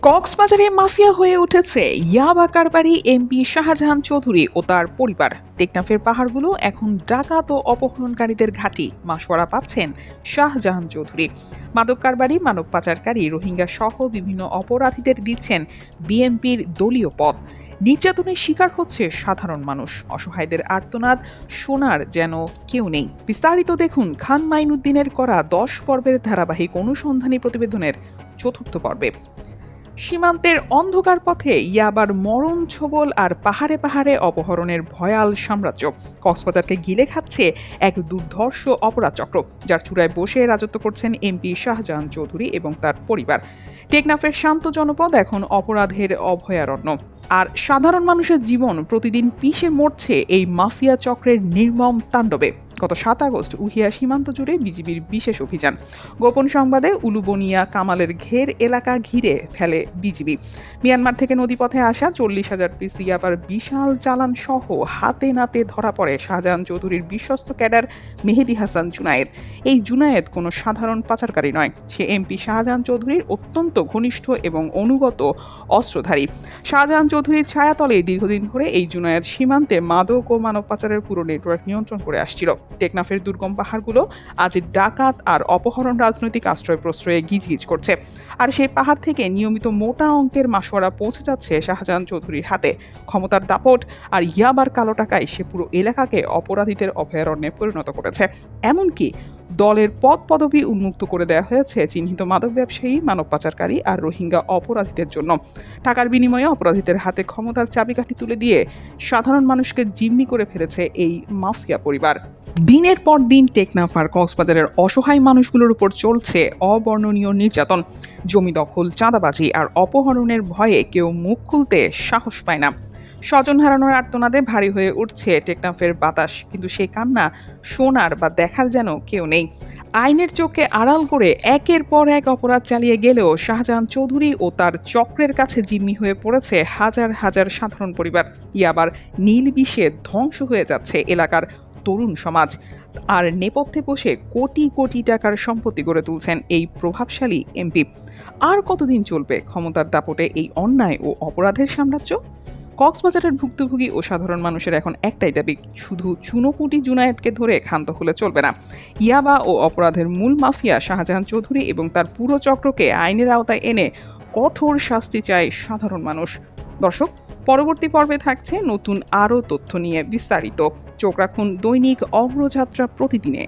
কক্সবাজারে মাফিয়া হয়ে উঠেছে ইয়াবা কারবারি এমপি শাহজাহান চৌধুরী ও তার পরিবার। টেকনাফের পাহাড়গুলো এখন ডাকাত ও অপহরণকারীদের ঘাঁটি, মাসোয়ারা পাচ্ছেন শাহজাহান চৌধুরী। মাদক কারবারি, মানব পাচারকারী, রোহিঙ্গা সহ বিভিন্ন অপরাধীদের দিচ্ছেন বিএনপির দলীয় পদ। নির্যাতনের শিকার হচ্ছে সাধারণ মানুষ, অসহায়দের আর্তনাদ শোনার যেন কেউ নেই। বিস্তারিত দেখুন খান মাইনুদ্দিনের করা 10 পর্বের ধারাবাহিক অনুসন্ধানী প্রতিবেদনের চতুর্থ পর্বে। সীমান্তের অন্ধকার পথে ইয়াবার মরণ ছোবল আর পাহাড়ে পাহাড়ে অপহরণের ভয়াল সাম্রাজ্য। কক্সবাজারকে গিলে খাচ্ছে এক দুর্ধর্ষ অপরাধ চক্র, যার চূড়ায় বসে রাজত্ব করছেন এমপি শাহজাহান চৌধুরী এবং তার পরিবার। টেকনাফের শান্ত জনপদ এখন অপরাধের অভয়ারণ্য, আর সাধারণ মানুষের জীবন প্রতিদিন পিষে মরছে এই মাফিয়া চক্রের নির্মম তাণ্ডবে। গত 7 আগস্ট উহিয়া সীমান্ত জুড়ে বিজিবির বিশেষ অভিযান। গোপন সংবাদে উলুবনিয়া কামালের ঘের এলাকা ঘিরে ফেলে বিজিবি। মিয়ানমার থেকে নদীপথে আসা 40,000 পিস ইয়াবার বিশাল চালান সহ হাতে নাতে ধরা পড়ে শাহজাহান চৌধুরীর বিশ্বস্ত ক্যাডার মেহেদি হাসান জুনায়েদ। এই জুনায়েদ কোনো সাধারণ পাচারকারী নয়, সে এমপি শাহজাহান চৌধুরীর অত্যন্ত ঘনিষ্ঠ এবং অনুগত অস্ত্রধারী। শাহজাহান চৌধুরীর ছায়াতলে দীর্ঘদিন ধরে এই জুনায়েদ সীমান্তে মাদক ও মানব পাচারের পুরো নেটওয়ার্ক নিয়ন্ত্রণ করে আসছিল। টেকনাফের দুর্গম পাহাড়গুলো আজ ডাকাত আর অপহরণ রাজনৈতিক আশ্রয় প্রশ্রয়ে গিজগিজ করছে, আর সেই পাহাড় থেকে নিয়মিত মোটা অঙ্কের মাসোয়ারা পৌঁছে যাচ্ছে শাহজাহান চৌধুরীর হাতে। ক্ষমতার দাপট আর ইয়াবার কালো টাকায় সে পুরো এলাকাকে অপরাধীদের অভয়ারণ্যে পরিণত করেছে। এমনকি দলের পদ পদবি উন্মুক্ত করে দেওয়া হয়েছে চিহ্নিত মাদক ব্যবসায়ী, মানব পাচারকারী আর রোহিঙ্গা অপরাধীদের জন্য। টাকার বিনিময়ে অপরাধীদের হাতে ক্ষমতার চাবিকাঠি তুলে দিয়ে সাধারণ মানুষকে জিম্মি করে ফেলেছে এই মাফিয়া পরিবার। দিনের পর দিন টেকনাফ আর কক্সবাজারের অসহায় মানুষগুলোর উপর চলছে অবর্ণনীয় নির্যাতন। জমি দখল, চাঁদাবাজি আর অপহরণের ভয়ে কেউ মুখ খুলতে সাহস পায় না। স্বজন হারানোর আর্তনাদে ভারী হয়ে উঠছে টেকনাফের বাতাস, কিন্তু সেই কান্না শোনার বা দেখার যেন কেউ নেই। আইনের চোখে আড়াল করে একের পর এক অপরাধ চালিয়ে গেলেও শাহজাহান চৌধুরী ও তার চক্রের কাছে জিম্মি হয়ে পড়েছে হাজার হাজার সাধারণ পরিবার। ইয়াবার নীল বিষে ধ্বংস হয়ে যাচ্ছে এলাকার তরুণ সমাজ, আর নেপথ্যে বসে কোটি কোটি টাকার সম্পত্তি গড়ে তুলছেন এই প্রভাবশালী এমপি। আর কতদিন চলবে ক্ষমতার দাপটে এই অন্যায় ও অপরাধের সাম্রাজ্য? কক্সবাজারের ভুক্তভোগী ও সাধারণ মানুষের এখন একটাই দাবি, শুধু চুনোপুটি জুনায়েদকে ধরে ক্ষান্ত হলে চলবে না। ইয়াবা ও অপরাধের মূল মাফিয়া শাহজাহান চৌধুরী এবং তার পুরো চক্রকে আইনের আওতায় এনে কঠোর শাস্তি চায় সাধারণ মানুষ। দর্শক, পরবর্তী পর্বে থাকছে নতুন আরও তথ্য নিয়ে বিস্তারিত। চোখ রাখুন দৈনিক অগ্রযাত্রা প্রতিদিনে।